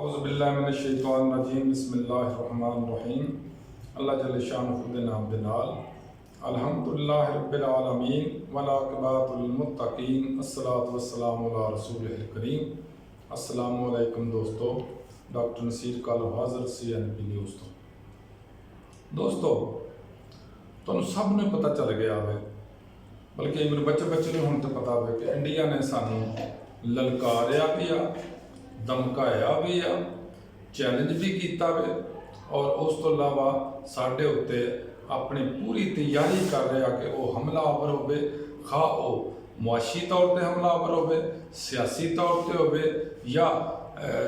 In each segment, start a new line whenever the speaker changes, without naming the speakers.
औज़ुबिल्लाहिमिनश्शैतानिर्रजीम बिस्मिल्लाहिर्रहमानिर्रहीम। अल्लाह जल्ल शानुहु दे नाम दे नाल अल्हम्दुलिल्लाहि रब्बिल आलमीन वल आक़िबतुल मुत्तक़ीन अस्सलातु वस्सलामु अला रसूलिल करीम। अस्सलामु अलैकुम दोस्तों, डॉक्टर नसीर कालो हाज़र CNP न्यूज़ तो। दोस्तों तुहानू सब ने पता चल गया है, बल्कि मेरे बच्चे ने हुण तो पता है कि इंडिया ने सानू ललकारिया भी आ, धमकाया भी आ, चैलेंज भी किया वे और उस तो इलावा साढ़े उत्ते अपनी पूरी तैयारी कर रहा कि वह हमलावर हो, खा वो मुआशी तौर पर हमलावर हो, सियासी तौर पर हो, या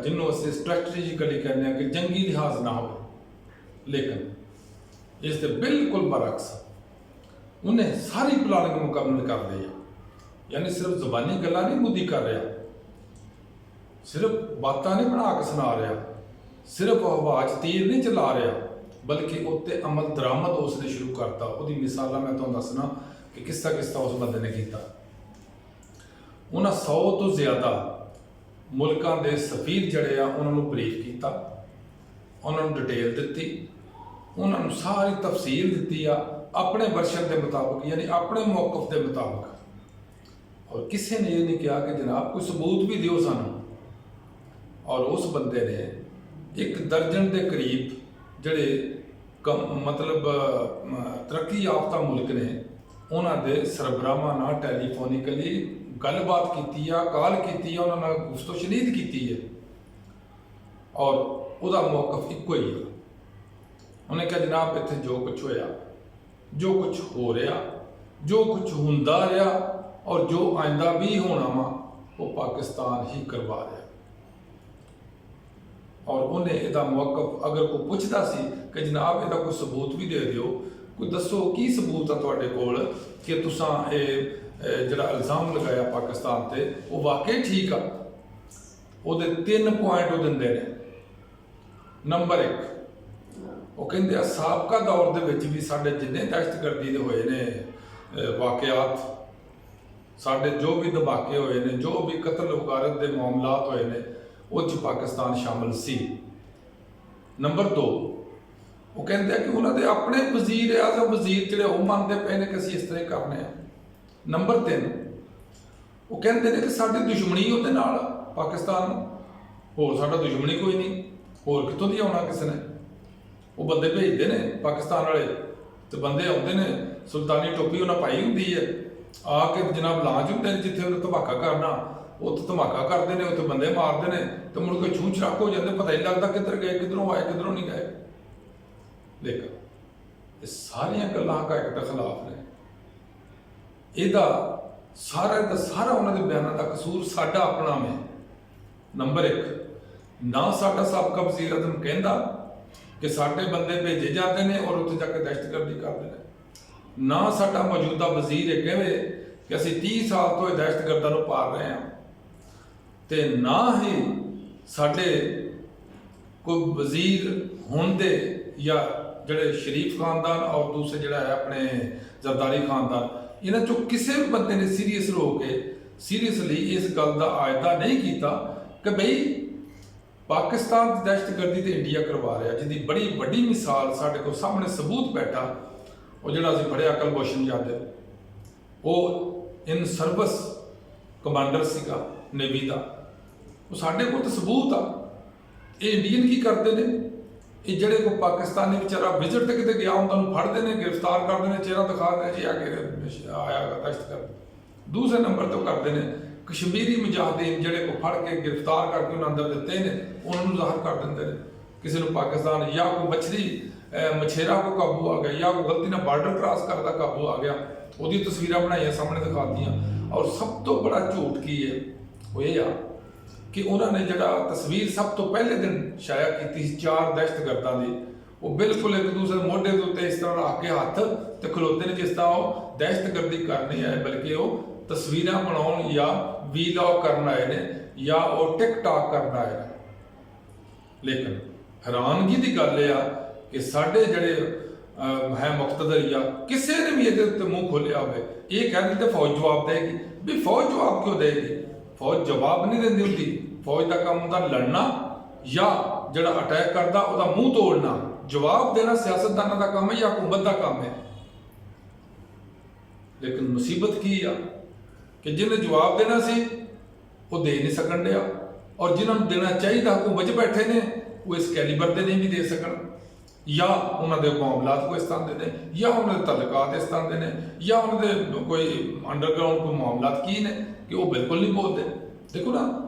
जिन्होंने अस स्ट्रैटेजिकली कहने कि जंगी लिहाज ना हो, लेकिन इसके बिल्कुल बरक्स उन्हें सारी प्लानिंग मुकम्मल कर ली है। यानी सिर्फ जबानी गल्लां नहीं मुद्दी कर रहा, सिर्फ बातें नहीं बना के सुना रहा, सिर्फ हवा च तीर नहीं चला रहा, बल्कि उत्ते अमल दरामद उसने शुरू करता। वो मिसाल मैं तुहानू दसना कि किस तरह उस बंदे ने किया। उन्हें 100 तो ज़्यादा मुल्कों के सफीर जड़े उन्होंने ब्रीफ किया, उन्होंने डिटेल दी, उन्होंने सारी तफसील दी अपने वर्शन के मुताबिक, यानी अपने मौकफ के मुताबिक। और किसी ने यह नहीं कहा कि जनाब कोई सबूत भी दियो सानू। और उस बंदे ने 1 दर्जन के करीब जड़े मतलब तरक्की याफ्ता मुल्क ने उन्होंने सरबराहां नाल टैलीफोनिकली गलबात की, कॉल की, उन्होंने गुफ्तोशनीद की है और उसका मौकफ एको ही है। उन्हें कहा जनाब इत्थे जो कुछ होया, जो कुछ हो रहा, जो कुछ हुंदा रहा और जो आइंदा भी होना वा वो पाकिस्तान ही करवा रहा। और उन्हें यदा मौकफ अगर कोई पूछता सी कि जनाब यदा कोई सबूत भी दे दियो, कोई दसो की सबूत है तुहाडे कोल कि तुसां जिहड़ा इल्ज़ाम लगाया पाकिस्तान ते वो वाकई ठीक आ। उहदे 3 पॉइंट वो दिंदे ने। नंबर 1 वो कहते साबका दौर दे विच भी साडे जिन्ने दहशतगर्दी दे होए ने वाकयात, साडे जो भी धमाके होए ने, जो भी कतल वगारत के मामलात होए ने, उस पाकिस्तान शामिल सी। नंबर 2 वो कहते कि उन्होंने अपने वजीर आजम वजीर जोड़े वो मानते पे ने कि असीं इस तरह करने हैं। नंबर 3 वो कहते हैं कि साडी दुश्मनी उहदे नाल पाकिस्तान, होर साडा दुश्मनी कोई नहीं, होर कितों दी आउणा किसी ने। वो बंदे भेजते हैं पाकिस्तान वाले, तो बंदे आते हैं सुल्तानी टोपी उन्हें पाई होंगी है, आके जनाब लांच होंगे जिथे उन्हें धमाका करना, उत्थे धमाका करते हैं, उत्थे बंदे मारते हैं, तो मुड़ के छूं छड़क हो जाते, पता ही लगता किधर गए, किधरों आए, किधरों नहीं गए। लेकिन ये सारिया गल्लां हकायक के खिलाफ ने। यदा सारा उन्होंने बयानों का कसूर साडा अपना में। नंबर 1 ना साडा साबका वज़ीर आज़म कहता कि साडे बंदे भेजे जाते हैं और उत्थे जाके दहशतगर्दी करते हैं, ना साडा मौजूदा वजीर ये कहे कि असीं 30 साल तो दहशतगर्दां नूं पाल रहे हैं, तो ना ही साडे कोई वजीर होंदे या जिहड़े शरीफ खानदान और दूसरे जिहड़ा है अपने जरदारी खानदान, इन्हां चों किसी भी बंदे ने सीरीयस हो के सीरीयसली इस गल का आयदा नहीं किया कि बई पाकिस्तान की दहशतगर्दी तो इंडिया करवा रहा, जिसकी बड़ी वड्डी मिसाल साढ़े को सामने सबूत बैठा। वो जो असीं पढ़िया कुलभूषण जाधव, वो इन सर्विस कमांडर सीगा नेवी का, वो साढ़े को तो सबूत आ। ये इंडियन की करते हैं, ये जोड़े को पाकिस्तानी बेचारा विजिट कितने गया उन्होंने फड़ते हैं, गिरफ्तार करते हैं, चेहरा दिखा दें जी आके आया दहशतगर्द। दूसरे नंबर तो करते हैं कश्मीरी मुजाहिदीन जोड़े को फड़ के गिरफ्तार करके उन्हें अंदर दिते हैं, उन्होंने ज़ाहिर कर देंगे किसी को पाकिस्तान, या कोई मछेरा को काबू आ गया, या कोई गलती ने बार्डर क्रॉस करता काबू आ गया, वो तस्वीरें बनाई सामने दिखा दियाँ। और सब तो बड़ा झूठ की है वो ये आ कि उन्होंने जड़ा तस्वीर सब तो पहले दिन शाया की 4 दहशतगर्दां दी, वो बिल्कुल एक दूसरे मोढे के उत्ते इस तरह रख के हाथ तो खलोते हैं जिस तरह वो दहशतगर्दी करनी है, बल्कि वो तस्वीरें बनाने या वीलॉग करना आए ने या वो टिकटॉक करना आए ने। लेकिन हैरानगी की गल यह कि साढ़े जड़े है मुख्तदर या किसी ने भी ये मूँह खोलिया हो, ये कह देते फौज जवाब देगी। भी फौज जवाब क्यों देगी? फौज जवाब नहीं देती होंगी, फौज का काम होंदा लड़ना ਜਾਂ ਜਿਹੜਾ ਅਟੈਕ ਕਰਦਾ ਉਹਦਾ ਮੂੰਹ ਤੋੜਨਾ। ਜਵਾਬ ਦੇਣਾ ਸਿਆਸਤਦਾਨਾਂ ਦਾ ਕੰਮ ਹੈ ਜਾਂ ਹਕੂਮਤ ਦਾ ਕੰਮ ਹੈ। ਲੇਕਿਨ ਮੁਸੀਬਤ ਕੀ ਆ ਕਿ ਜਿਹਨੇ ਜਵਾਬ ਦੇਣਾ ਸੀ ਉਹ ਦੇ ਨਹੀਂ ਸਕਣ ਡਿਆ, ਔਰ ਜਿਨ੍ਹਾਂ ਨੂੰ ਦੇਣਾ ਚਾਹੀਦਾ ਹਕੂਮਤ 'ਚ ਬੈਠੇ ਨੇ ਉਹ ਇਸ ਕੈਲੀਬਰ ਦੇ ਨਹੀਂ ਵੀ ਦੇ ਸਕਣ, ਜਾਂ ਉਹਨਾਂ ਦੇ ਮਾਮਲਾਤ ਕੋਈ ਇਸ ਤਰ੍ਹਾਂ ਦੇ ਨੇ, ਜਾਂ ਉਹਨਾਂ ਦੇ ਤਲਕਾਤ ਇਸ ਤਰ੍ਹਾਂ ਦੇ ਨੇ, ਜਾਂ ਉਹਨਾਂ ਦੇ ਕੋਈ ਅੰਡਰਗਰਾਊਂਡ ਕੋਈ ਮਾਮਲਾਤ ਕੀ ਨੇ ਕਿ ਉਹ ਬਿਲਕੁਲ ਨਹੀਂ ਬੋਲਦੇ। ਦੇਖੋ ਨਾ,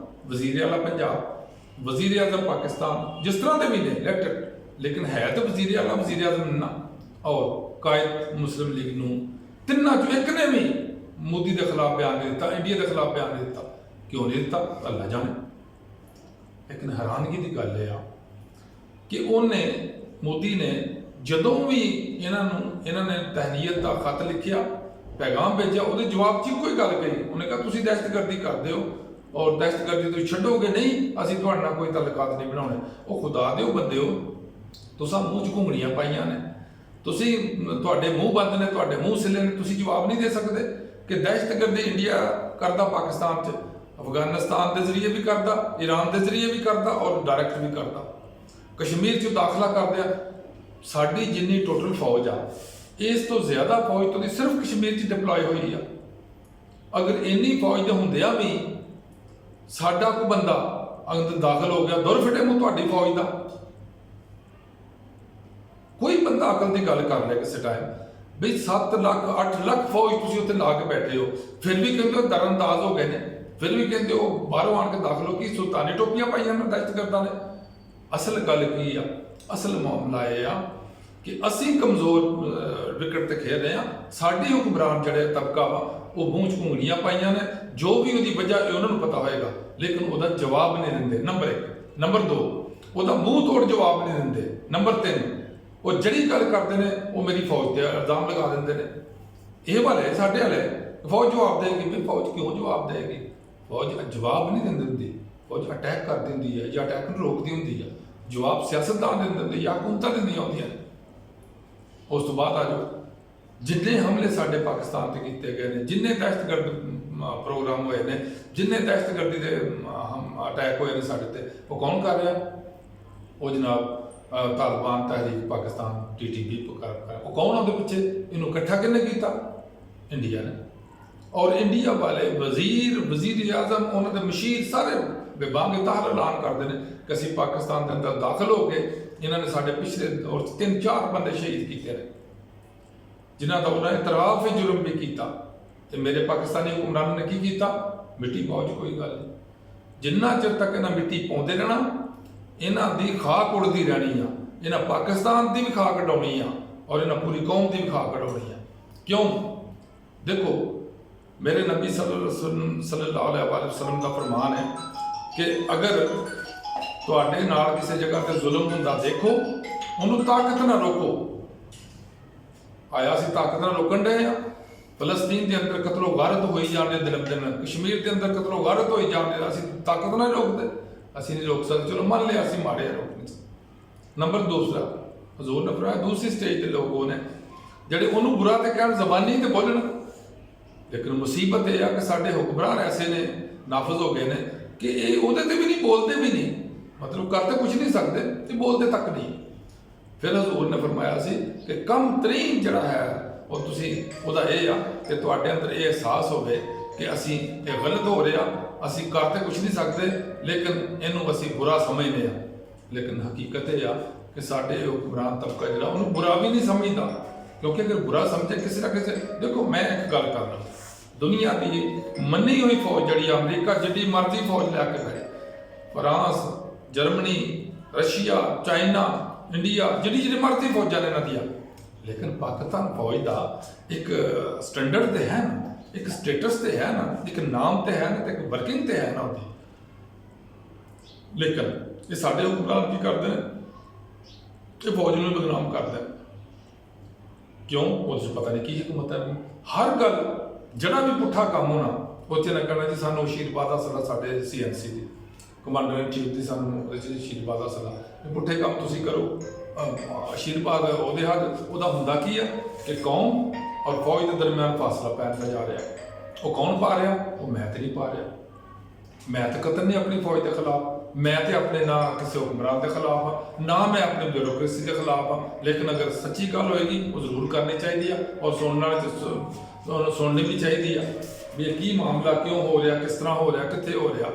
ਵਜ਼ੀਰ ਆਲਾ ਪੰਜਾਬ, ਵਜ਼ੀਰ ਆਜ਼ਮ ਪਾਕਿਸਤਾਨ, ਜਿਸ ਤਰ੍ਹਾਂ ਦੇ ਵੀ ਨੇ ਇਲੈਕਟਡ, ਲੇਕਿਨ ਹੈ ਤਾਂ ਵਜ਼ੀਰ ਆਲਾ ਵਜ਼ੀਰ ਆਜ਼ਮ ਨਾ, ਔਰ ਕਾਇਦ ਮੁਸਲਿਮ ਲੀਗ ਨੂੰ, ਤਿੰਨਾਂ ਚੋਂ ਇੱਕ ਨੇ ਵੀ ਮੋਦੀ ਦੇ ਖਿਲਾਫ ਬਿਆਨ ਨਹੀਂ ਦਿੱਤਾ, ਇੰਡੀਆ ਦੇ ਖਿਲਾਫ ਬਿਆਨ ਨਹੀਂ ਦਿੱਤਾ। ਕਿਉਂ ਨਹੀਂ ਦਿੱਤਾ ਅੱਲਾ ਜਾਣੇ। ਲੇਕਿਨ ਹੈਰਾਨਗੀ ਦੀ ਗੱਲ ਇਹ ਆ ਕਿ ਉਹਨੇ, ਮੋਦੀ ਨੇ, ਜਦੋਂ ਵੀ ਇਹਨਾਂ ਨੇ ਤਹਿਨੀਅਤ ਦਾ ਖਤ ਲਿਖਿਆ, ਪੈਗਾਮ ਭੇਜਿਆ, ਉਹਦੇ ਜਵਾਬ 'ਚ ਕੋਈ ਗੱਲ ਕਹੀ। ਉਹਨੇ ਕਿਹਾ ਤੁਸੀਂ ਦਹਿਸ਼ਤਗਰਦੀ ਕਰਦੇ ਹੋ ਔਰ ਦਹਿਸ਼ਤਗਰਦੀ ਤੁਸੀਂ ਛੱਡੋਗੇ ਨਹੀਂ, ਅਸੀਂ ਤੁਹਾਡੇ ਨਾਲ ਕੋਈ ਤਲਕਾਤ ਨਹੀਂ ਬਣਾਉਣੇ। ਉਹ ਖੁਦਾ ਦਿਓ ਬੰਦਿਓ, ਤੁਸੀਂ ਮੂੰਹ 'ਚ ਘੁੰਗਣੀਆਂ ਪਾਈਆਂ ਨੇ, ਤੁਸੀਂ, ਤੁਹਾਡੇ ਮੂੰਹ ਬੰਦ ਨੇ, ਤੁਹਾਡੇ ਮੂੰਹ ਸਿੱਲੇ ਨੇ, ਤੁਸੀਂ ਜਵਾਬ ਨਹੀਂ ਦੇ ਸਕਦੇ ਕਿ ਦਹਿਸ਼ਤਗਰਦੀ ਇੰਡੀਆ ਕਰਦਾ ਪਾਕਿਸਤਾਨ 'ਚ, ਅਫਗਾਨਿਸਤਾਨ ਦੇ ਜ਼ਰੀਏ ਵੀ ਕਰਦਾ, ਈਰਾਨ ਦੇ ਜ਼ਰੀਏ ਵੀ ਕਰਦਾ ਔਰ ਡਾਇਰੈਕਟ ਵੀ ਕਰਦਾ। ਕਸ਼ਮੀਰ 'ਚ ਦਾਖਲਾ ਕਰਦਿਆ ਸਾਡੀ ਜਿੰਨੀ ਟੋਟਲ ਫੌਜ ਆ, ਇਸ ਤੋਂ ਜ਼ਿਆਦਾ ਫੌਜ ਤੋਂ ਸਿਰਫ ਕਸ਼ਮੀਰ 'ਚ ਡਿਪਲੋਏ ਹੋਈ ਆ। ਅਗਰ ਇੰਨੀ ਫੌਜ ਦੇ ਹੁੰਦਿਆਂ ਵੀ ਸਾਡਾ ਕੋਈ ਬੰਦਾ ਅੰਦਰ ਦਾਖਲ ਹੋ ਗਿਆ, ਦੁਰ ਫਿਟੇ ਮੂੰਹ ਤੁਹਾਡੀ ਫੌਜ ਦਾ। ਕੋਈ ਬੰਦਾ ਅਕਲ ਦੀ ਗੱਲ ਕਰ ਲਿਆ ਕਿਸੇ ਟਾਈਮ ਵੀ 7 ਲੱਖ 8 ਲੱਖ ਫੌਜ ਤੁਸੀਂ ਉੱਥੇ ਲਾ ਕੇ ਬੈਠੇ ਹੋ, ਫਿਰ ਵੀ ਕਹਿੰਦੇ ਹੋ ਦਰਅੰਦਾਜ਼ ਹੋ ਗਏ ਨੇ, ਫਿਰ ਵੀ ਕਹਿੰਦੇ ਹੋ ਬਾਹਰੋਂ ਆਣ ਕੇ ਦਾਖਲ ਹੋ, ਕੀ ਸੁਲਤਾਨੀ ਟੋਪੀਆਂ ਪਾਈਆਂ ਨੇ ਦਹਿਸ਼ਤਗਰਦਾਂ ਨੇ। ਅਸਲ ਗੱਲ ਕੀ ਆ? ਅਸਲ ਮਾਮਲਾ ਇਹ ਆ ਕਿ ਅਸੀਂ ਕਮਜ਼ੋਰ ਵਿਕਟ ਤੇ ਖੇਡ ਰਹੇ ਆ। ਸਾਡੇ ਹੁਕਮਰਾਨ ਜਿਹੜੇ ਤਬਕਾ ਵਾ ਉਹ ਮੂੰਹ 'ਚ ਘੁੰਗਣੀਆਂ ਪਾਈਆਂ ਨੇ, ਜੋ ਵੀ ਉਹਦੀ ਵਜ੍ਹਾ ਇਹ ਉਹਨਾਂ ਨੂੰ ਪਤਾ ਹੋਏਗਾ, ਲੇਕਿਨ ਉਹਦਾ ਜਵਾਬ ਨਹੀਂ ਦਿੰਦੇ। ਨੰਬਰ 1। ਨੰਬਰ 2, ਉਹਦਾ ਮੂੰਹ ਤੋੜ ਜਵਾਬ ਨਹੀਂ ਦਿੰਦੇ। ਨੰਬਰ 3, ਉਹ ਜਿਹੜੀ ਗੱਲ ਕਰਦੇ ਨੇ ਉਹ ਮੇਰੀ ਫੌਜ ਤੇ ਇਲਜ਼ਾਮ ਲਗਾ ਦਿੰਦੇ ਨੇ। ਇਹ ਵਾਲੇ ਸਾਡੇ ਵਾਲੇ ਫੌਜ ਜਵਾਬ ਦੇਗੀ, ਵੀ ਫੌਜ ਕਿਉਂ ਜਵਾਬ ਦੇਗੀ? ਫੌਜ ਜਵਾਬ ਨਹੀਂ ਦਿੰਦੀ, ਫੌਜ ਅਟੈਕ ਕਰ ਦਿੰਦੀ ਹੈ ਜਾਂ ਅਟੈਕ ਨੂੰ ਰੋਕਦੀ ਹੁੰਦੀ ਹੈ। ਜਵਾਬ ਸਿਆਸਤਦਾਨ ਦਿੰਦੇ ਜਾਂ ਹਕੂਮਤਾਂ ਦਿੰਦੀਆਂ ਹੁੰਦੀਆਂ ਨੇ। ਉਸ ਤੋਂ ਬਾਅਦ ਆ ਜਾਓ, ਜਿੰਨੇ ਹਮਲੇ ਸਾਡੇ ਪਾਕਿਸਤਾਨ ਤੇ ਕੀਤੇ ਗਏ ਨੇ, ਜਿੰਨੇ ਦਹਿਸ਼ਤਗਰਦ ਪ੍ਰੋਗਰਾਮ ਹੋਏ ਨੇ, ਜਿੰਨੇ ਦਹਿਸ਼ਤਗਰਦੀ ਦੇ ਅਟੈਕ ਹੋਏ ਨੇ ਸਾਡੇ ਤੇ, ਉਹ ਕੌਣ ਕਰ ਰਿਹਾ? ਉਹ ਜਨਾਬ ਤਾਲਿਬਾਨ ਤਹਿਰੀਕ ਪਾਕਿਸਤਾਨ TTP ਕਰ। ਉਹ ਕੌਣ ਉਹਦੇ ਪਿੱਛੇ? ਇਹਨੂੰ ਇਕੱਠਾ ਕਿਹਨੇ ਕੀਤਾ? ਇੰਡੀਆ ਨੇ। ਔਰ ਇੰਡੀਆ ਵਾਲੇ ਵਜ਼ੀਰ ਆਜ਼ਮ, ਉਹਨਾਂ ਦੇ ਮਸ਼ੀਰ ਸਾਰੇ ਬੇਬਾਂਗੇ ਤਾਹਰ ਐਲਾਨ ਕਰਦੇ ਨੇ ਕਿ ਅਸੀਂ ਪਾਕਿਸਤਾਨ ਦੇ ਅੰਦਰ ਦਾਖਲ ਹੋ ਕੇ ਇਹਨਾਂ ਨੇ ਸਾਡੇ ਪਿਛਲੇ ਔਰ 3-4 ਬੰਦੇ ਸ਼ਹੀਦ ਕੀਤੇ ਨੇ, ਜਿਨ੍ਹਾਂ ਦਾ ਉਹਨਾਂ ਨੇ ਇਤਰਾਫ ਜੁਰਮ ਵੀ ਕੀਤਾ। ਤੇ ਮੇਰੇ ਪਾਕਿਸਤਾਨੀ ਹੁਕਮਰਾਨਾਂ ਨੇ ਕੀ ਕੀਤਾ? ਮਿੱਟੀ ਪਾਓ ਜੀ, ਕੋਈ ਗੱਲ ਨਹੀਂ। ਜਿੰਨਾ ਚਿਰ ਤੱਕ ਇਹਨਾਂ ਮਿੱਟੀ ਪਾਉਂਦੇ ਰਹਿਣਾ, ਇਹਨਾਂ ਦੀ ਖਾਕ ਉੜਦੀ ਰਹਿਣੀ ਆ। ਇਹਨਾਂ ਪਾਕਿਸਤਾਨ ਦੀ ਵੀ ਖਾਕ ਕਢਾਉਣੀ ਆ ਔਰ ਇਹਨਾਂ ਪੂਰੀ ਕੌਮ ਦੀ ਵੀ ਖਾਕ ਕਢਾਉਣੀ ਆ। ਕਿਉਂ? ਦੇਖੋ, ਮੇਰੇ ਨਬੀ ਸੱਲੱਲਾਹੁ ਅਲੈਹਿ ਵਸੱਲਮ ਦਾ ਫਰਮਾਨ ਹੈ ਕਿ ਅਗਰ ਤੁਹਾਡੇ ਨਾਲ ਕਿਸੇ ਜਗ੍ਹਾ ਤੇ ਜ਼ੁਲਮ ਹੁੰਦਾ ਦੇਖੋ, ਉਹਨੂੰ ਤਾਕਤ ਨਾਲ ਰੋਕੋ। ਆਇਆ ਅਸੀਂ ਤਾਕਤ ਨਾਲ ਰੋਕਣ ਡਏ ਆ। ਫਲਸਤੀਨ ਦੇ ਅੰਦਰ ਕਤਲੋ ਗਾਰਤ ਹੋਈ ਜਾਂਦੇ ਦਿਨ ਦਿਨ, ਕਸ਼ਮੀਰ ਦੇ ਅੰਦਰ ਕਤਲੋ ਗਾਰਤ ਹੋਈ ਜਾਂਦੇ, ਅਸੀਂ ਤਾਕਤ ਨਾਲ ਰੋਕਦੇ? ਅਸੀਂ ਨਹੀਂ ਰੋਕ ਸਕਦੇ। ਚਲੋ ਮੰਨ ਲਿਆ ਅਸੀਂ ਮਾੜੇ ਆ, ਰੋਕ ਨਹੀਂ ਸਕਦੇ। ਨੰਬਰ 2, ਹਜ਼ੂਰ ਨੇ ਫਰਮਾਇਆ ਦੂਸਰੀ ਸਟੇਜ ਦੇ ਲੋਕ ਉਹ ਨੇ ਜਿਹੜੇ ਉਹਨੂੰ ਬੁਰਾ ਤੇ ਕਹਿਣ, ਜ਼ਬਾਨੀ ਤੇ ਬੋਲਣ। ਲੇਕਿਨ ਮੁਸੀਬਤ ਇਹ ਆ ਕਿ ਸਾਡੇ ਹੁਕਮਰਾਨ ਐਸੇ ਨੇ, ਨਾਫਜ਼ ਹੋ ਗਏ ਨੇ ਕਿ ਇਹ ਉਹਦੇ ਤੇ ਵੀ ਨਹੀਂ ਬੋਲਦੇ, ਵੀ ਨਹੀਂ, ਮਤਲਬ ਕਰਦੇ ਕੁਝ ਨਹੀਂ ਸਕਦੇ ਤੇ ਬੋਲਦੇ ਤੱਕ ਨਹੀਂ। ਫਿਰ ਹਜ਼ੂਰ ਨੇ ਫਰਮਾਇਆ ਸੀ ਕਿ ਕਮ ਤਰੀਨ ਜਿਹੜਾ ਹੈ ਉਹ ਤੁਸੀਂ ਉਹਦਾ ਇਹ ਆ ਕਿ ਤੁਹਾਡੇ ਅੰਦਰ ਇਹ ਅਹਿਸਾਸ ਹੋਵੇ ਕਿ ਅਸੀਂ ਇਹ ਗਲਤ ਹੋ ਰਿਹਾ, ਅਸੀਂ ਕਰ ਤੇ ਕੁਝ ਨਹੀਂ ਸਕਦੇ, ਲੇਕਿਨ ਇਹਨੂੰ ਅਸੀਂ ਬੁਰਾ ਸਮਝਦੇ ਹਾਂ। ਲੇਕਿਨ ਹਕੀਕਤ ਇਹ ਆ ਕਿ ਸਾਡੇ ਹੁਕਮਰਾਨ ਤਬਕਾ ਜਿਹੜਾ ਉਹਨੂੰ ਬੁਰਾ ਵੀ ਨਹੀਂ ਸਮਝਦਾ, ਕਿਉਂਕਿ ਅਗਰ ਬੁਰਾ ਸਮਝੇ ਕਿਸੇ ਨਾ ਕਿਸੇ, ਦੇਖੋ ਮੈਂ ਇੱਕ ਗੱਲ ਕਰਨਾ, ਦੁਨੀਆ ਦੀ ਮੰਨੀ ਹੋਈ ਫੌਜ ਜਿਹੜੀ ਅਮਰੀਕਾ ਜਿੱਡੀ ਮਰਜ਼ੀ ਫੌਜ ਲੈ ਕੇ ਬੈਠੇ, France, Germany, Russia, China, India, ਜਿਹੜੀ ਮਰਜ਼ੀ ਫੌਜਾਂ ਨੇ ਇਹਨਾਂ ਦੀਆਂ, ਲੇਕਿਨ ਪਾਕਿਸਤਾਨ ਫੌਜ ਦਾ ਇੱਕ ਸਟੈਂਡਰਡ ਤੇ ਹੈ ਨਾ, ਇੱਕ ਸਟੇਟਸ ਤੇ ਹੈ ਨਾ, ਇੱਕ ਨਾਮ ਤੇ ਹੈ ਨਾ, ਤੇ ਇੱਕ ਵਰਕਿੰਗ ਤੇ ਹੈ ਨਾ ਉਹਦੀ। ਲੇਕਿਨ ਇਹ ਸਾਡੇ ਹੁਕਮਰਾਨ ਕੀ ਕਰਦੇ ਨੇ? ਇਹ ਫੌਜ ਨੂੰ ਬਦਨਾਮ ਕਰਦੇ। ਕਿਉਂ? ਉਹਦੇ 'ਚ ਪਤਾ ਨਹੀਂ ਕੀ ਹਕੂਮਤ ਹੈ। ਹਰ ਗੱਲ ਜਿਹੜਾ ਵੀ ਪੁੱਠਾ ਕੰਮ ਹੋਣਾ ਉੱਥੇ ਨਾ ਕਰਨਾ ਜੀ ਸਾਨੂੰ ਅਸ਼ੀਰਵਾਦ ਹਾਸਲ, ਸਾਡੇ CNC ਦੀ ਕਮਾਂਡਰ ਇਨ ਚੀਫ ਦੀ ਸਾਨੂੰ ਉਹਦੇ 'ਚ ਅਸ਼ੀਰਵਾਦ ਹਾਸਲ ਆ। ਪੁੱਠੇ ਕੰਮ ਤੁਸੀਂ ਕਰੋ, ਅਸ਼ੀਰਵਾਦ ਉਹਦੇ ਹੱਥ, ਉਹਦਾ ਹੁੰਦਾ ਕੀ ਆ ਕਿ ਕੌਮ ਔਰ ਫੌਜ ਦੇ ਦਰਮਿਆਨ ਫਾਸਲਾ ਪੈਂਦਾ ਜਾ ਰਿਹਾ। ਉਹ ਕੌਣ ਪਾ ਰਿਹਾ? ਉਹ ਮੈਂ ਤੇ ਨਹੀਂ ਪਾ ਰਿਹਾ। ਮੈਂ ਤਾਂ ਕਤਲ ਨਹੀਂ ਆਪਣੀ ਫੌਜ ਦੇ ਖਿਲਾਫ, मैं तो अपने ना किसी हुक्मरान के खिलाफ हाँ, ना मैं अपनी ब्यूरोक्रेसी के खिलाफ हाँ, लेकिन अगर सच्ची गल होएगी वो जरूर करनी चाहिए और सुनने वाले सुननी भी चाहिए भी ये की मामला क्यों हो रहा, किस तरह हो रहा, कितने हो रहा,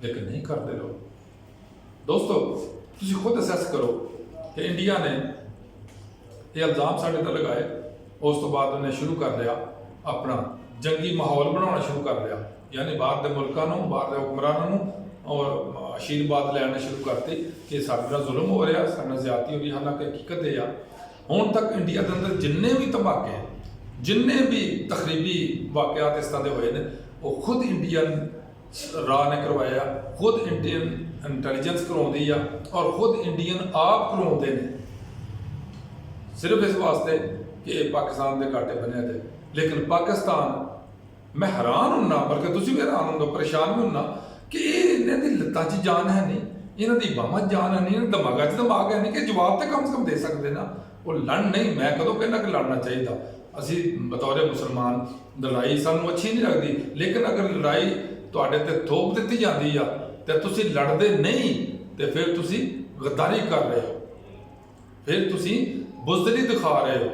लेकिन नहीं करते लोग। दोस्तों तुम खुद असैस करो कि इंडिया ने ये इल्ज़ाम साढ़े ते लगाए, उस तो बाद उन्हें शुरू कर लिया अपना जंगी माहौल बनाना शुरू कर लिया, यानी बाहर के मुल्कों को, बाहर के हुक्मरानों और आशीर्वाद लेना शुरू करते कि साढ़े नाल जुल्म हो रहा, साढ़े नाल ज़्यादती हो रही। हालांकि हकीकत यह आ हुण तक इंडिया के अंदर जिन्ने भी धमाके, जिन्ने भी तकरीबी वाक़यात इस तरह के होए ने, वो खुद इंडियन राह ने करवाया, खुद इंडियन इंटैलीजेंस करवाउंदी आ और खुद इंडियन आप करवाउंदे ने, सिर्फ इस वास्ते कि पाकिस्तान के घाटे बने थे। लेकिन पाकिस्तान, मैं हैरान होना, बल्कि तुसीं भी हैरान होंगे, परेशान भी होना कि इन्हां दी लत्तां 'च जान है नहीं, इन्हां दी बाहां 'ਚ जान है नहीं, इन्हां दिमागां 'ਚ दिमाग है नहीं कि जवाब तो कम से कम दे सकते ना। वो लड़ नहीं, मैं कदों कहना कि लड़ना चाहिए, असी बतौर मुसलमान लड़ाई सानू अच्छी नहीं लगती, लेकिन अगर लड़ाई तुहाडे ते थोप दित्ती जाती आ ते तुसीं लड़दे नहीं ते फिर तुसीं गद्दारी कर रहे हो, फिर तुसीं बुज़दिली दिखा रहे हो,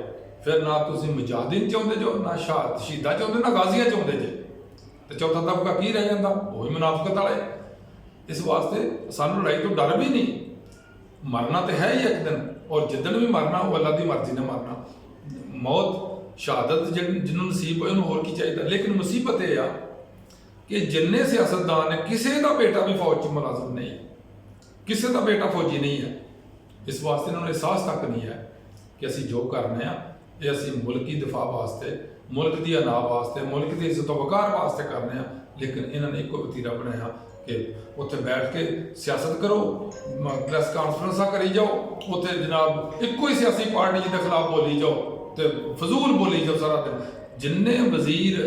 फिर ना तुसीं मुजाहिदीन चाहुंदे जो, ना शहीदा चाहुंदे, ना गाजियां चाहुंदे जे, तो चौथा तबका की रह जाता, वही मुनाफिकत वाले। इस वास्ते सानू लड़ाई तो डर भी नहीं, मरना तो है ही एक दिन, और जिदन भी मरना वो अल्लाह की मर्जी ने मरना, मौत शहादत जिन्होंने नसीब होए उन्होंने होर की चाहिए। लेकिन मुसीबत यह आ कि जिन्ने सियासतदान ने किसी का बेटा भी फौज च मुलाजम नहीं है, किसी का बेटा फौजी नहीं है, इस वास्ते इन्होंने एहसास तक नहीं है कि असी जो करने ये असी मुल्क की दिफा वास्ते, मुल्क की अना वास्ते, मुल्क की इज्जत वकार वास्ते करने। लेकिन इन्होंने एक वतीरा बनाया कि उत्थे बैठ के सियासत करो, प्रेस कॉन्फ्रेंसा करी जाओ, उत्थे जनाब एको ही सियासी पार्टी के खिलाफ बोली जाओ तो फजूल बोली जाओ सारा दिन। जिन्ने वजीर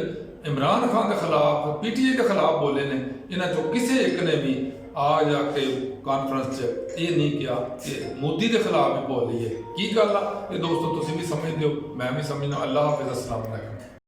इमरान खान के खिलाफ, PTI के खिलाफ बोले ने, इन्होंने चो किसी एक ने भी आ जाके कॉन्फ्रेंस ये नहीं किया कि मोदी के खिलाफ भी बोलिए की गल आ। ये दोस्तों तुसीं भी समझते हो, मैं भी समझना। अल्लाह हाफिज़, अस्सलाम वालेकुम।